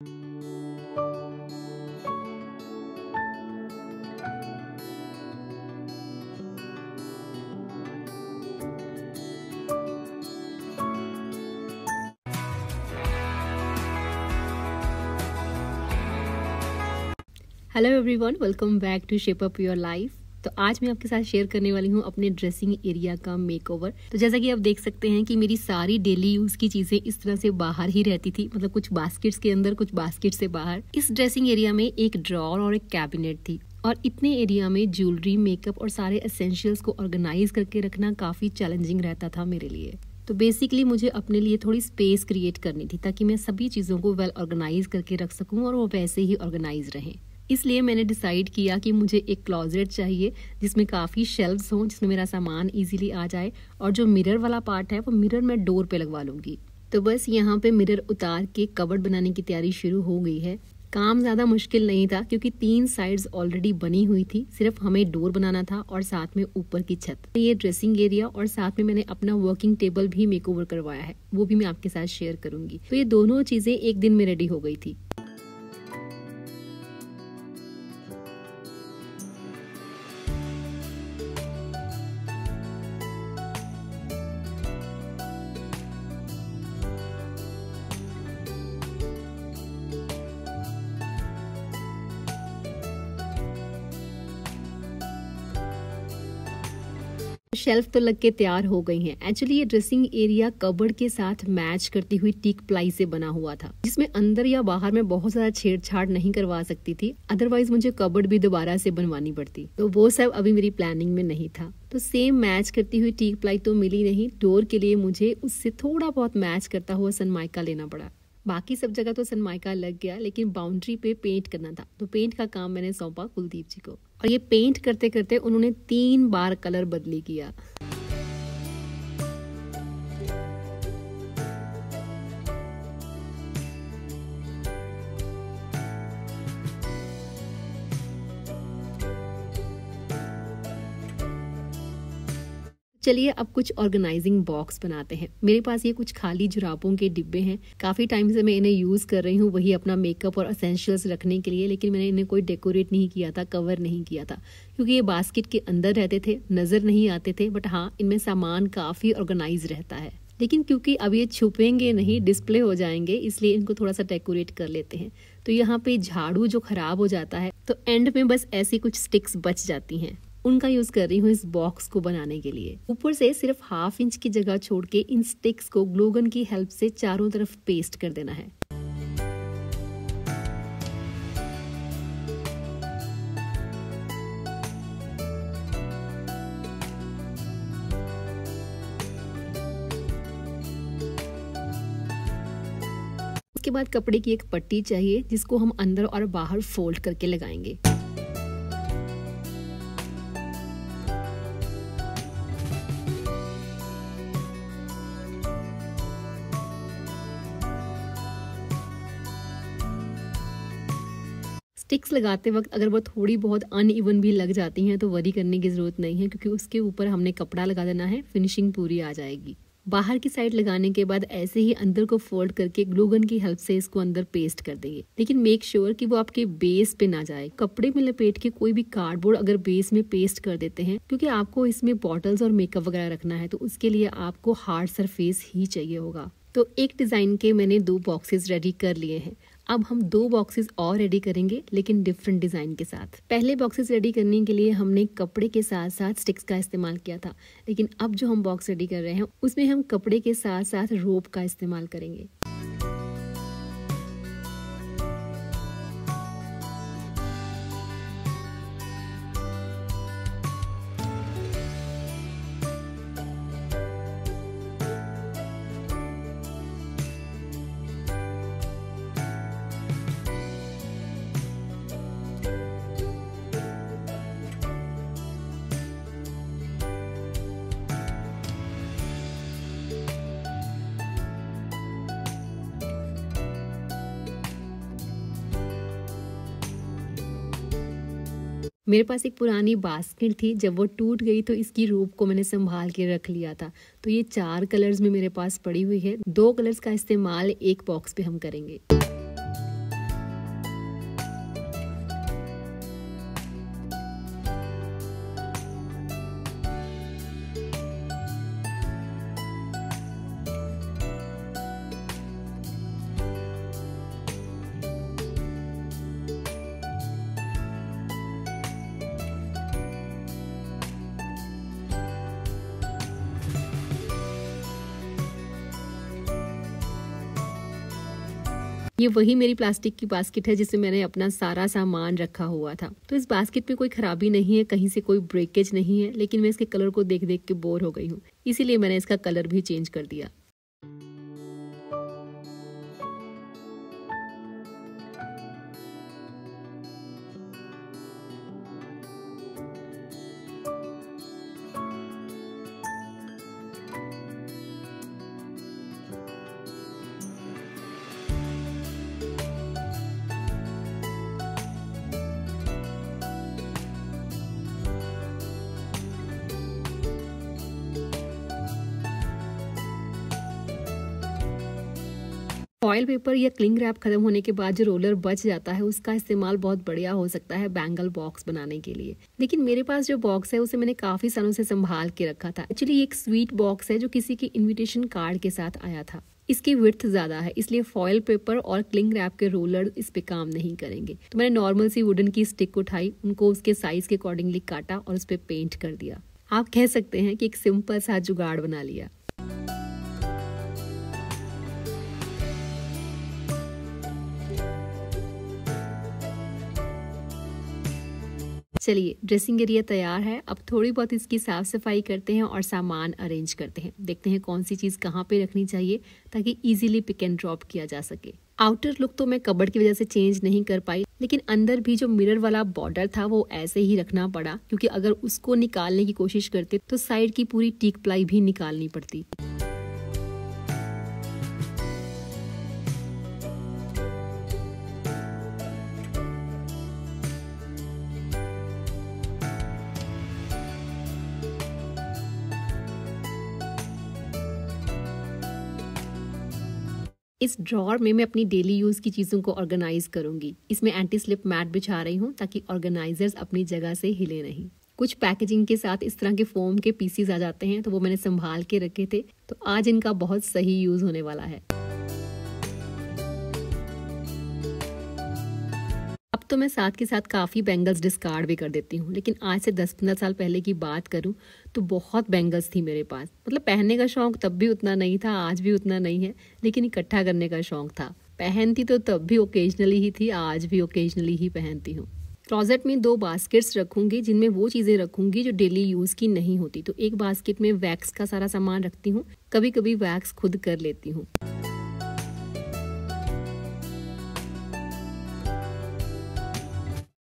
Hello everyone, welcome back to shape up your life. तो आज मैं आपके साथ शेयर करने वाली हूँ अपने ड्रेसिंग एरिया का मेकओवर। तो जैसा कि आप देख सकते हैं कि मेरी सारी डेली यूज की चीजें इस तरह से बाहर ही रहती थी, मतलब कुछ बास्केट्स के अंदर, कुछ बास्केट से बाहर। इस ड्रेसिंग एरिया में एक ड्रॉर और एक कैबिनेट थी, और इतने एरिया में ज्वेलरी, मेकअप और सारे एसेंशियल्स को ऑर्गेनाइज करके रखना काफी चैलेंजिंग रहता था मेरे लिए। तो बेसिकली मुझे अपने लिए थोड़ी स्पेस क्रिएट करनी थी ताकि मैं सभी चीजों को वेल ऑर्गेनाइज करके रख सकूं और वो वैसे ही ऑर्गेनाइज रहें। इसलिए मैंने डिसाइड किया कि मुझे एक क्लोजेट चाहिए जिसमें काफ़ी शेल्व्स हों, जिसमें मेरा सामान इजीली आ जाए, और जो मिरर वाला पार्ट है वो मिरर मैं डोर पे लगवा लूँगी। तो बस यहाँ पे मिरर उतार के कबर्ड बनाने की तैयारी शुरू हो गई है। काम ज़्यादा मुश्किल नहीं था क्योंकि 3 साइड्स ऑलरेडी बनी हुई थी, सिर्फ हमें डोर बनाना था और साथ में ऊपर की छत। ये ड्रेसिंग एरिया और साथ में मैंने अपना वर्किंग टेबल भी मेकओवर करवाया है, वो भी मैं आपके साथ शेयर करूँगी। तो ये दोनों चीज़ें एक दिन में रेडी हो गई थी। शेल्फ तो लग के तैयार हो गई हैं। एक्चुअली ये ड्रेसिंग एरिया कबर्ड के साथ मैच करती हुई टीक प्लाई से बना हुआ था, जिसमें अंदर या बाहर में बहुत ज्यादा छेड़छाड़ नहीं करवा सकती थी, अदरवाइज मुझे कबर्ड भी दोबारा से बनवानी पड़ती। तो वो सब अभी मेरी प्लानिंग में नहीं था। तो सेम मैच करती हुई टीक प्लाई तो मिली नहीं, डोर के लिए मुझे उससे थोड़ा बहुत मैच करता हुआ सनमाइका लेना पड़ा। बाकी सब जगह तो सनमाइका लग गया, लेकिन बाउंड्री पे पेंट करना था, तो पेंट का काम मैंने सौंपा कुलदीप जी को, और ये पेंट करते करते उन्होंने 3 बार कलर बदली किया। चलिए अब कुछ ऑर्गेनाइजिंग बॉक्स बनाते हैं। मेरे पास ये कुछ खाली जुराबों के डिब्बे हैं, काफी टाइम से मैं इन्हें यूज कर रही हूँ, वही अपना मेकअप और एसेंशियल्स रखने के लिए, लेकिन मैंने इन्हें कोई डेकोरेट नहीं किया था, कवर नहीं किया था, क्योंकि ये बास्केट के अंदर रहते थे, नजर नहीं आते थे। बट हाँ, इनमें सामान काफी ऑर्गेनाइज रहता है, लेकिन क्योंकि अब ये छुपेंगे नहीं, डिस्प्ले हो जाएंगे, इसलिए इनको थोड़ा सा डेकोरेट कर लेते हैं। तो यहाँ पे झाड़ू जो खराब हो जाता है, तो एंड में बस ऐसी कुछ स्टिक्स बच जाती हैं, उनका यूज कर रही हूँ इस बॉक्स को बनाने के लिए। ऊपर से सिर्फ 1/2 इंच की जगह छोड़ के इन स्टिक्स को ग्लू गन की हेल्प से चारों तरफ पेस्ट कर देना है। उसके बाद कपड़े की एक पट्टी चाहिए जिसको हम अंदर और बाहर फोल्ड करके लगाएंगे। स्टिक्स लगाते वक्त अगर वो थोड़ी बहुत अनइवन भी लग जाती हैं तो वरी करने की जरूरत नहीं है, क्योंकि उसके ऊपर हमने कपड़ा लगा देना है, फिनिशिंग पूरी आ जाएगी। बाहर की साइड लगाने के बाद ऐसे ही अंदर को फोल्ड करके ग्लू गन की हेल्प से इसको अंदर पेस्ट कर देंगे, लेकिन मेक श्योर कि वो आपके बेस पे ना जाए। कपड़े में लपेट के कोई भी कार्डबोर्ड अगर बेस में पेस्ट कर देते हैं, क्योंकि आपको इसमें बॉटल्स और मेकअप वगैरह रखना है, तो उसके लिए आपको हार्ड सरफेस ही चाहिए होगा। तो एक डिजाइन के मैंने 2 बॉक्सेस रेडी कर लिए हैं। अब हम 2 बॉक्सेस और रेडी करेंगे, लेकिन डिफरेंट डिजाइन के साथ। पहले बॉक्सेस रेडी करने के लिए हमने कपड़े के साथ साथ स्टिक्स का इस्तेमाल किया था, लेकिन अब जो हम बॉक्स रेडी कर रहे हैं उसमें हम कपड़े के साथ साथ रोप का इस्तेमाल करेंगे। मेरे पास एक पुरानी बास्केट थी, जब वो टूट गई तो इसकी रूप को मैंने संभाल के रख लिया था। तो ये 4 कलर्स में मेरे पास पड़ी हुई है। 2 कलर्स का इस्तेमाल एक बॉक्स पे हम करेंगे। ये वही मेरी प्लास्टिक की बास्केट है जिसमें मैंने अपना सारा सामान रखा हुआ था। तो इस बास्केट में कोई खराबी नहीं है, कहीं से कोई ब्रेकेज नहीं है, लेकिन मैं इसके कलर को देख देख के बोर हो गई हूँ, इसीलिए मैंने इसका कलर भी चेंज कर दिया। फॉयल पेपर या क्लिंग रैप खत्म होने के बाद जो रोलर बच जाता है उसका इस्तेमाल बहुत बढ़िया हो सकता है बैंगल बॉक्स बनाने के लिए। लेकिन मेरे पास जो बॉक्स है उसे मैंने काफी सालों से संभाल के रखा था। एक्चुअली एक स्वीट बॉक्स है जो किसी के इन्विटेशन कार्ड के साथ आया था। इसकी विड्थ ज्यादा है, इसलिए फॉयल पेपर और क्लिंग रैप के रोलर इस पे काम नहीं करेंगे। तो मैंने नॉर्मल सी वुडन की स्टिक उठाई, उनको उसके साइज के अकॉर्डिंगली काटा और उस पे पेंट कर दिया। आप कह सकते हैं कि एक सिंपल सा जुगाड़ बना लिया। चलिए, ड्रेसिंग एरिया तैयार है। अब थोड़ी बहुत इसकी साफ सफाई करते हैं और सामान अरेंज करते हैं। देखते हैं कौन सी चीज कहाँ पे रखनी चाहिए ताकि इजीली पिक एंड ड्रॉप किया जा सके। आउटर लुक तो मैं कबर्ड की वजह से चेंज नहीं कर पाई, लेकिन अंदर भी जो मिरर वाला बॉर्डर था वो ऐसे ही रखना पड़ा, क्योंकि अगर उसको निकालने की कोशिश करते तो साइड की पूरी टीक प्लाई भी निकालनी पड़ती। इस ड्रॉर में मैं अपनी डेली यूज की चीजों को ऑर्गेनाइज करूंगी। इसमें एंटी स्लिप मैट बिछा रही हूँ ताकि ऑर्गेनाइजर्स अपनी जगह से हिले नहीं। कुछ पैकेजिंग के साथ इस तरह के फोम के पीसीज आ जाते हैं, तो वो मैंने संभाल के रखे थे, तो आज इनका बहुत सही यूज होने वाला है। अब तो मैं साथ के साथ काफ़ी बैंगल्स डिस्कार्ड भी कर देती हूँ, लेकिन आज से 10-15 साल पहले की बात करूँ तो बहुत बैंगल्स थी मेरे पास। मतलब पहनने का शौक तब भी उतना नहीं था, आज भी उतना नहीं है, लेकिन इकट्ठा करने का शौक था। पहनती तो तब भी ओकेजनली ही थी, आज भी ओकेजनली ही पहनती हूँ। क्लोजेट में 2 बास्केट्स रखूंगी जिनमें वो चीज़ें रखूंगी जो डेली यूज़ की नहीं होती। तो एक बास्केट में वैक्स का सारा सामान रखती हूँ, कभी कभी वैक्स खुद कर लेती हूँ।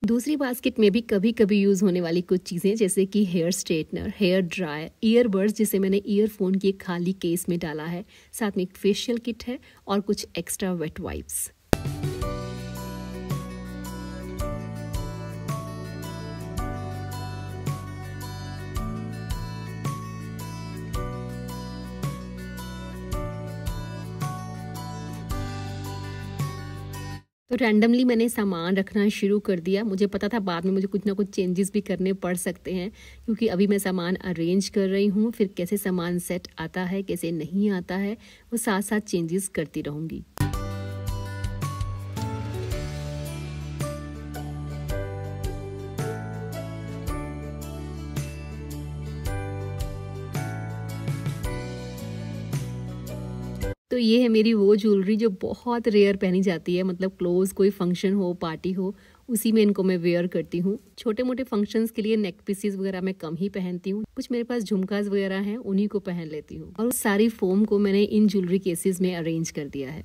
दूसरी बास्केट में भी कभी कभी यूज होने वाली कुछ चीजें, जैसे कि hair straightener, hair dryer, earbuds जिसे मैंने ईयरफोन के एक खाली केस में डाला है, साथ में एक फेशियल किट है और कुछ एक्स्ट्रा वेट वाइप्स। तो रैंडमली मैंने सामान रखना शुरू कर दिया। मुझे पता था बाद में मुझे कुछ ना कुछ चेंजेस भी करने पड़ सकते हैं, क्योंकि अभी मैं सामान अरेंज कर रही हूँ। फिर कैसे सामान सेट आता है, कैसे नहीं आता है, वो साथ साथ चेंजेस करती रहूँगी। तो ये है मेरी वो ज्वेलरी जो बहुत रेयर पहनी जाती है। मतलब क्लोज कोई फंक्शन हो, पार्टी हो, उसी में इनको मैं वेयर करती हूँ। छोटे मोटे फंक्शंस के लिए नेक पीसेस वगैरह मैं कम ही पहनती हूँ। कुछ मेरे पास झुमकास वगैरह हैं, उन्हीं को पहन लेती हूँ। और उस सारी फोम को मैंने इन ज्वेलरी केसेस में अरेंज कर दिया है।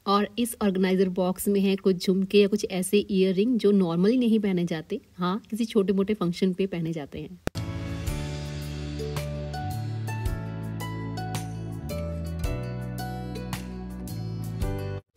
और इस ऑर्गेनाइजर बॉक्स में है कुछ झुमके या कुछ ऐसे ईयररिंग जो नॉर्मली नहीं पहने जाते, हाँ किसी छोटे मोटे फंक्शन पे पहने जाते हैं।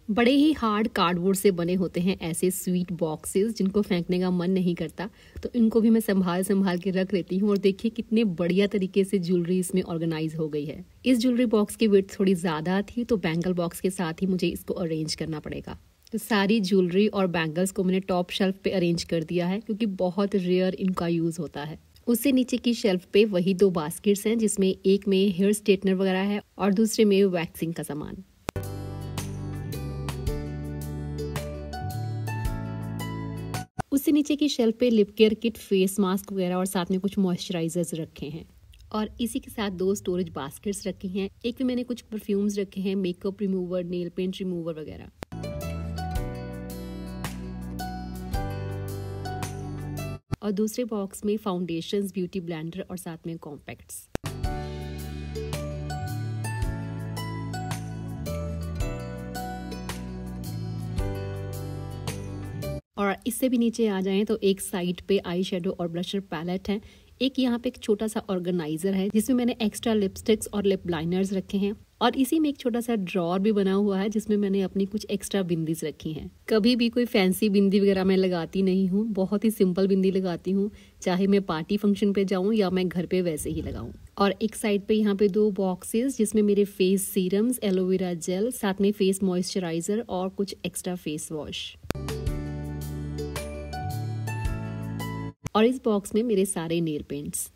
बड़े ही हार्ड कार्डबोर्ड से बने होते हैं ऐसे स्वीट बॉक्सेस जिनको फेंकने का मन नहीं करता, तो इनको भी मैं संभाल संभाल के रख लेती हूँ। और देखिए कितने बढ़िया तरीके से ज्वेलरी इसमें ऑर्गेनाइज हो गई है। इस ज्वेलरी बॉक्स की विड्थ थोड़ी ज्यादा थी, तो बैंगल बॉक्स के साथ ही मुझे इसको अरेंज करना पड़ेगा। तो सारी ज्वेलरी और बैंगल्स को मैंने टॉप शेल्फ पे अरेंज कर दिया है, क्योंकि बहुत रेयर इनका यूज होता है। उससे नीचे की शेल्फ पे वही 2 बास्केट्स हैं, जिसमें एक में हेयर स्ट्रेटनर वगैरह है और दूसरे में वैक्सिंग का सामान। उससे नीचे की शेल्फ पे lip care kit, face mask वगैरह और साथ में कुछ मॉइस्चराइजर्स रखे हैं। और इसी के साथ 2 स्टोरेज बास्केट्स रखे हैं। एक में मैंने कुछ परफ्यूम्स रखे हैं, makeup remover, nail paint remover वगैरह। और दूसरे बॉक्स में फाउंडेशंस, ब्यूटी ब्लेंडर और साथ में कॉम्पैक्ट्स। और इससे भी नीचे आ जाएं तो एक साइड पे आई शेडो और ब्लशर पैलेट है। एक यहाँ पे एक छोटा सा ऑर्गेनाइजर है जिसमें मैंने एक्स्ट्रा लिपस्टिक्स और लिप लाइनर्स रखे हैं। और इसी में एक छोटा सा ड्रॉर भी बना हुआ है जिसमें मैंने अपनी कुछ एक्स्ट्रा बिंदीज रखी हैं। कभी भी कोई फैंसी बिंदी वगैरह मैं लगाती नहीं हूँ, बहुत ही सिंपल बिंदी लगाती हूँ, चाहे मैं पार्टी फंक्शन पे जाऊँ या मैं घर पे वैसे ही लगाऊँ। और एक साइड पे यहाँ पे 2 बॉक्सेस जिसमें मेरे फेस सीरम्स, एलोवेरा जेल, साथ में फेस मॉइस्चराइजर और कुछ एक्स्ट्रा फेस वॉश। और इस बॉक्स में मेरे सारे नेल पेंट्स।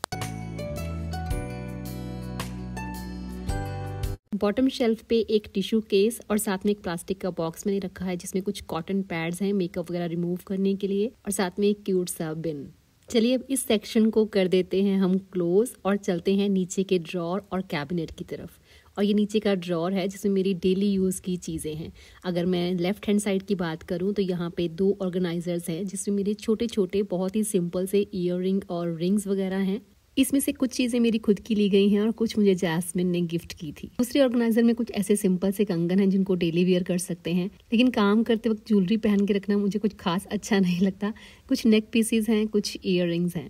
बॉटम शेल्फ पे एक टिश्यू केस और साथ में एक प्लास्टिक का बॉक्स मैंने रखा है जिसमें कुछ कॉटन पैड्स हैं मेकअप वगैरह रिमूव करने के लिए, और साथ में एक क्यूट सा बिन। चलिए अब इस सेक्शन को कर देते हैं हम क्लोज और चलते हैं नीचे के ड्रॉर और कैबिनेट की तरफ। और ये नीचे का ड्रॉर है जिसमें मेरी डेली यूज़ की चीज़ें हैं। अगर मैं लेफ्ट हैंड साइड की बात करूं तो यहाँ पे 2 ऑर्गेनाइजर्स हैं जिसमें मेरे छोटे छोटे बहुत ही सिंपल से ईयररिंग और रिंग्स वगैरह हैं। इसमें से कुछ चीज़ें मेरी खुद की ली गई हैं और कुछ मुझे जैस्मिन ने गिफ्ट की थी। दूसरे ऑर्गेनाइजर में कुछ ऐसे सिंपल से कंगन हैं जिनको डेली वेयर कर सकते हैं, लेकिन काम करते वक्त ज्वेलरी पहन के रखना मुझे कुछ खास अच्छा नहीं लगता। कुछ नेक पीसेस हैं, कुछ ईयररिंग्स हैं।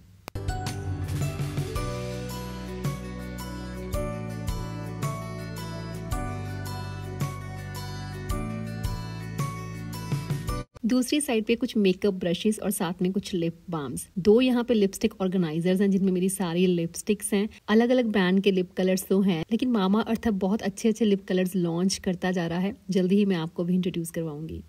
दूसरी साइड पे कुछ मेकअप ब्रशेस और साथ में कुछ लिप बाम्स। 2 यहाँ पे लिपस्टिक ऑर्गेनाइजर्स हैं जिनमें मेरी सारी लिपस्टिक्स हैं। अलग अलग ब्रांड के लिप कलर्स तो हैं, लेकिन मामा अर्थ अब बहुत अच्छे अच्छे लिप कलर्स लॉन्च करता जा रहा है। जल्दी ही मैं आपको भी इंट्रोड्यूस करवाऊंगी।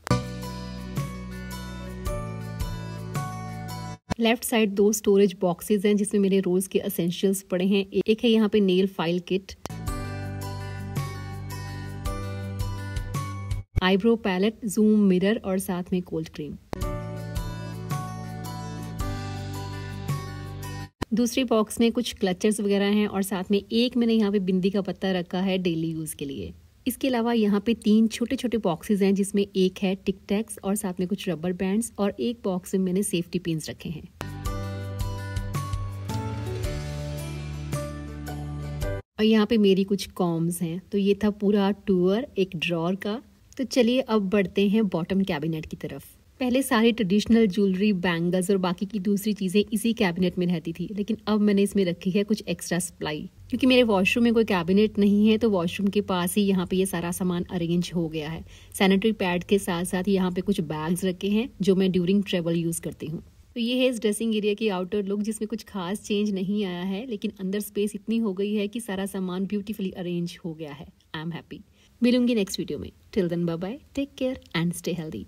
लेफ्ट साइड 2 स्टोरेज बॉक्सेस हैं जिसमें मेरे रोज के एसेंशियल्स पड़े हैं। एक है यहाँ पे nail file kit, eyebrow palette, zoom mirror और साथ में कोल्ड क्रीम। दूसरे बॉक्स में कुछ क्लचर्स वगैरह हैं और साथ में एक मैंने यहाँ पे बिंदी का पत्ता रखा है डेली यूज के लिए। इसके अलावा यहाँ पे 3 छोटे छोटे बॉक्सेस हैं जिसमें एक है टिक टैक्स और साथ में कुछ रबर बैंड्स, और एक बॉक्स में मैंने सेफ्टी पिन्स रखे हैं। और यहाँ पे मेरी कुछ कॉम्स हैं। तो ये था पूरा टूर एक ड्रॉर का। तो चलिए अब बढ़ते हैं बॉटम कैबिनेट की तरफ। पहले सारी ट्रेडिशनल ज्वेलरी, बैंगल्स और बाकी की दूसरी चीजें इसी कैबिनेट में रहती थी, लेकिन अब मैंने इसमें रखी है कुछ एक्स्ट्रा सप्लाई। क्योंकि मेरे वॉशरूम में कोई कैबिनेट नहीं है तो वॉशरूम के पास ही यहाँ पे ये सारा सामान अरेंज हो गया है। सैनिटरी पैड के साथ साथ यहाँ पे कुछ बैग्स रखे हैं जो मैं ड्यूरिंग ट्रेवल यूज करती हूँ। तो ये है इस ड्रेसिंग एरिया की आउटर लुक, जिसमें कुछ खास चेंज नहीं आया है, लेकिन अंदर स्पेस इतनी हो गई है कि सारा सामान ब्यूटीफुली अरेंज हो गया है। I am happy. मिलूंगी नेक्स्ट वीडियो में। Till then bye bye, take care and stay healthy.